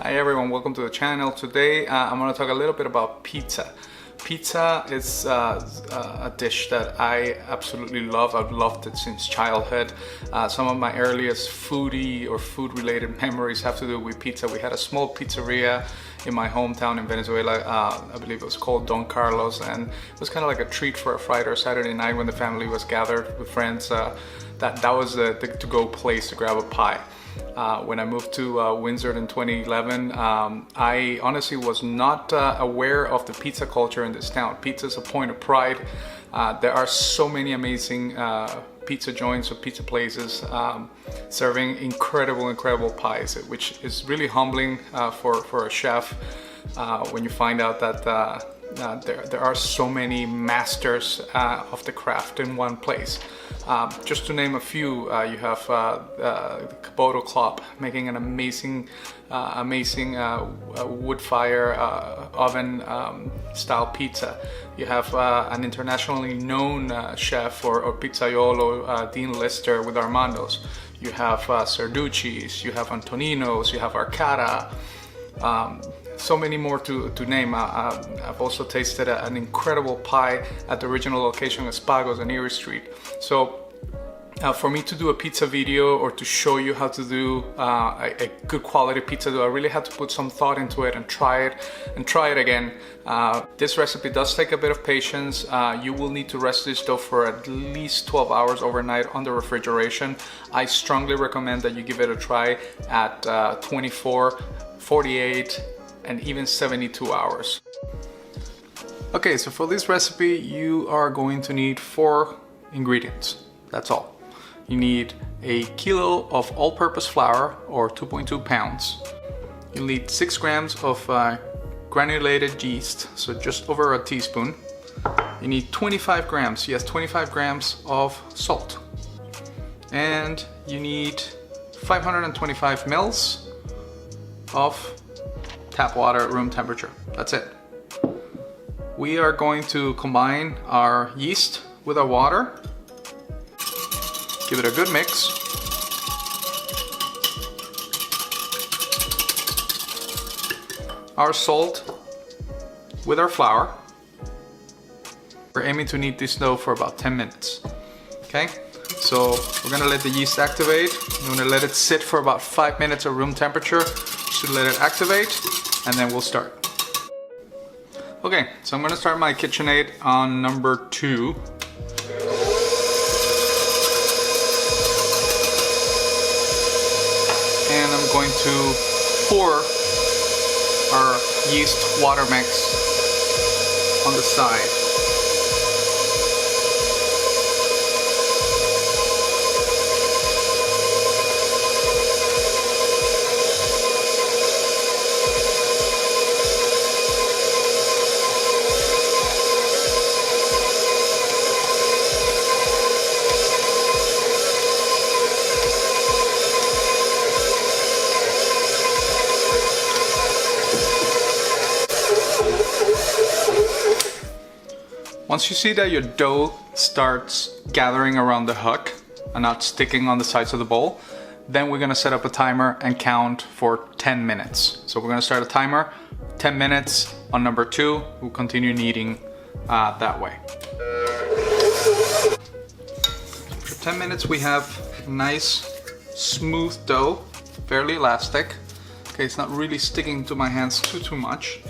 Hi everyone, welcome to the channel. Today I'm going to talk a little bit about pizza. Pizza is a dish that I absolutely love. I've loved it since childhood. Some of my earliest foodie or food related memories have to do with pizza. We had a small pizzeria in my hometown in Venezuela. I believe it was called Don Carlos, and it was kind of like a treat for a Friday or Saturday night when the family was gathered with friends. That was the to-go place to grab a pie. When I moved to Windsor in 2011, I honestly was not aware of the pizza culture in this town. Pizza is a point of pride. There are so many amazing pizza joints or pizza places serving incredible pies, which is really humbling for a chef when you find out that there are so many masters of the craft in one place. Just to name a few, you have Caboto Club making an amazing wood fire oven style pizza. You have an internationally known chef or pizzaiolo, Dean Lister with Armando's. You have Serducci's, you have Antonino's, you have Arcata. So many more to name. I've also tasted an incredible pie at the original location of Spagos on Erie Street. So for me to do a pizza video or to show you how to do a good quality pizza dough, I really had to put some thought into it and try it again. This recipe does take a bit of patience. You will need to rest this dough for at least 12 hours overnight under refrigeration. I strongly recommend that you give it a try at 24, 48, and even 72 hours. Okay, so for this recipe you are going to need 4 ingredients. That's all. You need a kilo of all-purpose flour, or 2.2 pounds. You'll need 6 grams of granulated yeast, so just over a teaspoon. You need 25 grams, yes, 25 grams of salt. And you need 525 mils of tap water at room temperature. That's it. We are going to combine our yeast with our water. Give it a good mix. Our salt with our flour. We're aiming to knead this dough for about 10 minutes. Okay? So we're gonna let the yeast activate. We're gonna let it sit for about 5 minutes at room temperature. Should let it activate, and then we'll start. Okay, so I'm gonna start my KitchenAid on number 2. And I'm going to pour our yeast water mix on the side. Once you see that your dough starts gathering around the hook and not sticking on the sides of the bowl, then we're gonna set up a timer and count for 10 minutes. So we're gonna start a timer, 10 minutes on number 2. We'll continue kneading that way. For 10 minutes we have nice smooth dough, fairly elastic. Okay, it's not really sticking to my hands too much.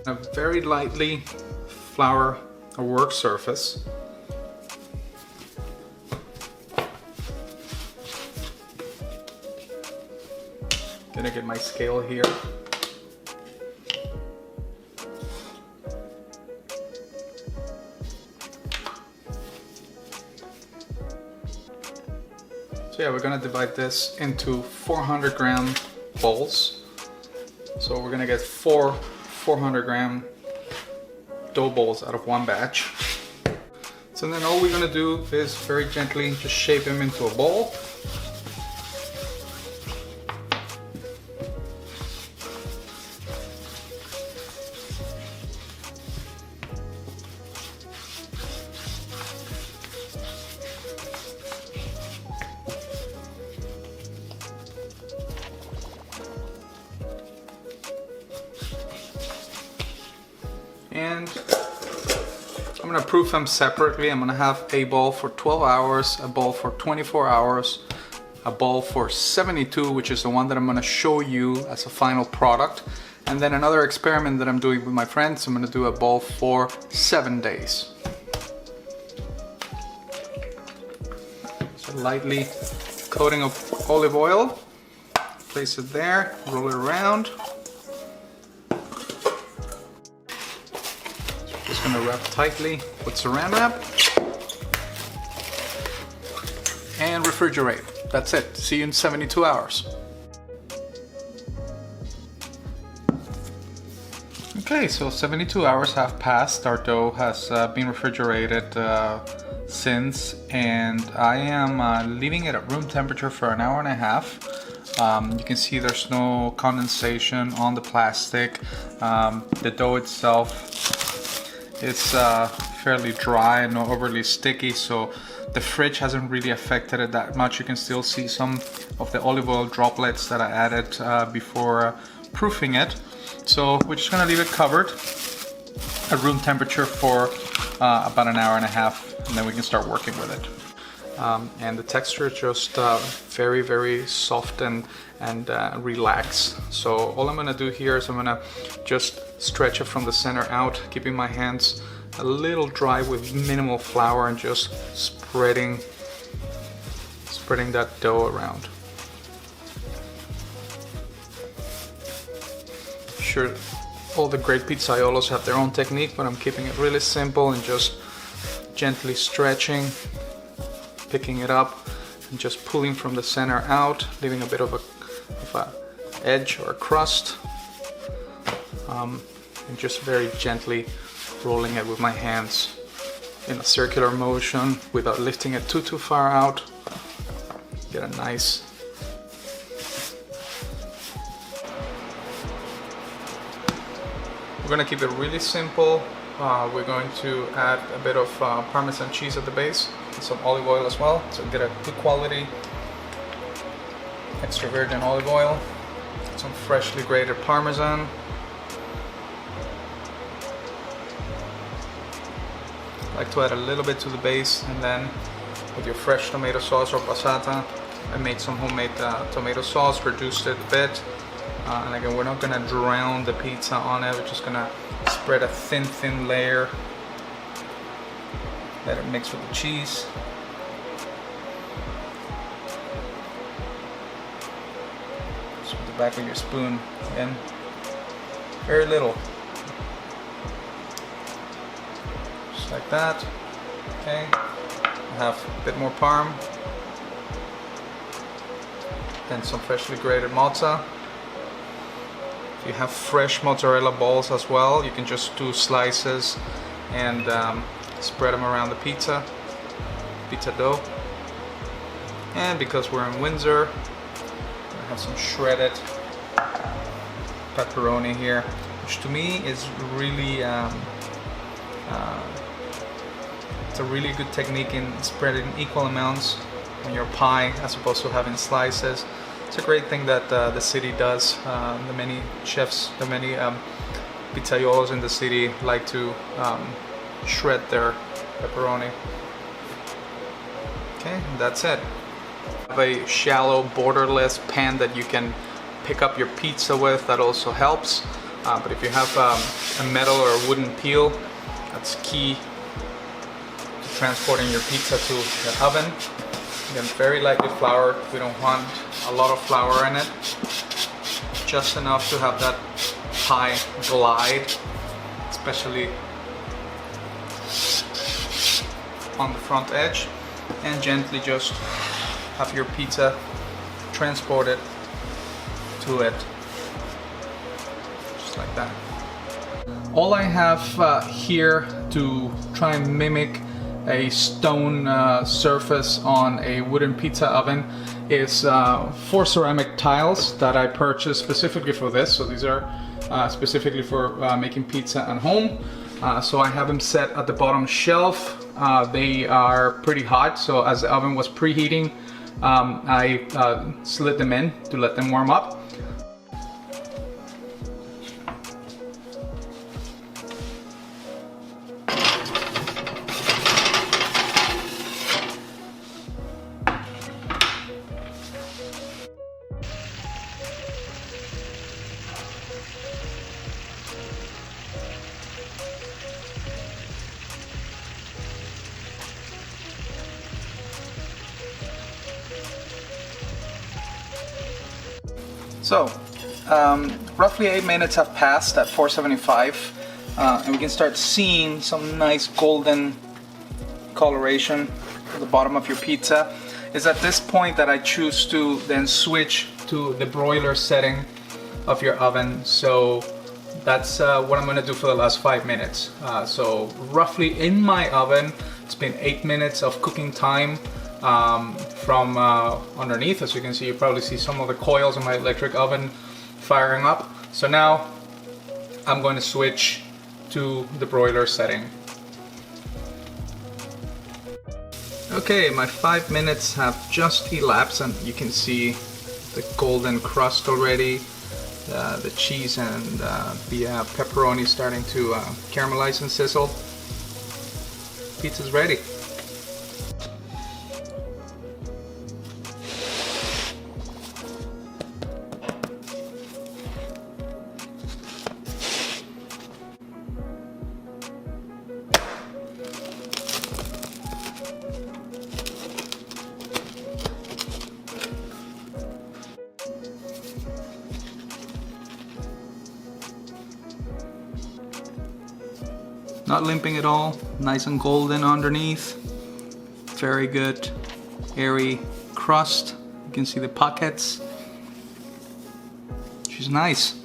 A very lightly flour a work surface. Gonna get my scale here. So yeah, we're gonna divide this into 400 gram bowls. So we're gonna get 4 400 gram dough balls out of one batch. So then all we're gonna do is very gently just shape them into a ball. And I'm gonna proof them separately. I'm gonna have a bowl for 12 hours, a bowl for 24 hours, a bowl for 72, which is the one that I'm gonna show you as a final product. And then another experiment that I'm doing with my friends, I'm gonna do a bowl for 7 days. So lightly coating of olive oil, place it there, roll it around. Just gonna wrap tightly with saran wrap and refrigerate. That's it. See you in 72 hours. Okay, so 72 hours have passed. Our dough has been refrigerated since, and I am leaving it at room temperature for an hour and a half. You can see there's no condensation on the plastic. The dough itself is fairly dry and not overly sticky, so the fridge hasn't really affected it that much. You can still see some of the olive oil droplets that I added before proofing it. So we're just gonna leave it covered at room temperature for about an hour and a half, and then we can start working with it. And the texture is just very, very soft and relaxed. So all I'm gonna do here is I'm gonna just stretch it from the center out, keeping my hands a little dry with minimal flour and just spreading that dough around. Sure, all the great pizzaiolos have their own technique, but I'm keeping it really simple and just gently stretching, picking it up and just pulling from the center out, leaving a bit of a edge or a crust, and just very gently rolling it with my hands in a circular motion without lifting it too far out. Get a nice We're going to keep it really simple. We're going to add a bit of Parmesan cheese at the base and some olive oil as well, so get a good quality extra virgin olive oil, some freshly grated Parmesan, I like to add a little bit to the base, and then with your fresh tomato sauce or passata. I made some homemade tomato sauce, reduced it a bit. And again, we're not gonna drown the pizza on it, we're just gonna spread a thin layer, let it mix with the cheese. Just with the back of your spoon, again, very little. Just like that, okay. I have a bit more parm, then some freshly grated mozza. If you have fresh mozzarella balls as well, you can just do slices and spread them around the pizza dough. And because we're in Windsor, I have some shredded pepperoni here, which to me is really it's a really good technique in spreading equal amounts on your pie as opposed to having slices. It's a great thing that the city does. The many chefs, the many pizzaiolos in the city like to shred their pepperoni. Okay, and that's it. Have a shallow borderless pan that you can pick up your pizza with, that also helps. But if you have a metal or a wooden peel, that's key to transporting your pizza to the oven. Again, very lightly floured. We don't want a lot of flour in it. Just enough to have that pie glide, especially on the front edge, and gently just have your pizza transported to it, just like that. All I have here to try and mimic a stone surface on a wooden pizza oven is 4 ceramic tiles that I purchased specifically for this. So these are specifically for making pizza at home. So I have them set at the bottom shelf. They are pretty hot, so as the oven was preheating, I slid them in to let them warm up. So, roughly 8 minutes have passed at 475, and we can start seeing some nice golden coloration at the bottom of your pizza. It's at this point that I choose to then switch to the broiler setting of your oven. So that's what I'm going to do for the last 5 minutes. So roughly in my oven, it's been 8 minutes of cooking time. From underneath, as you can see, you probably see some of the coils in my electric oven firing up. So now I'm going to switch to the broiler setting. Okay, my 5 minutes have just elapsed, and you can see the golden crust already, the cheese and the pepperoni starting to caramelize and sizzle. Pizza's ready. Not limping at all, nice and golden underneath. Very good, airy crust. You can see the pockets. She's nice.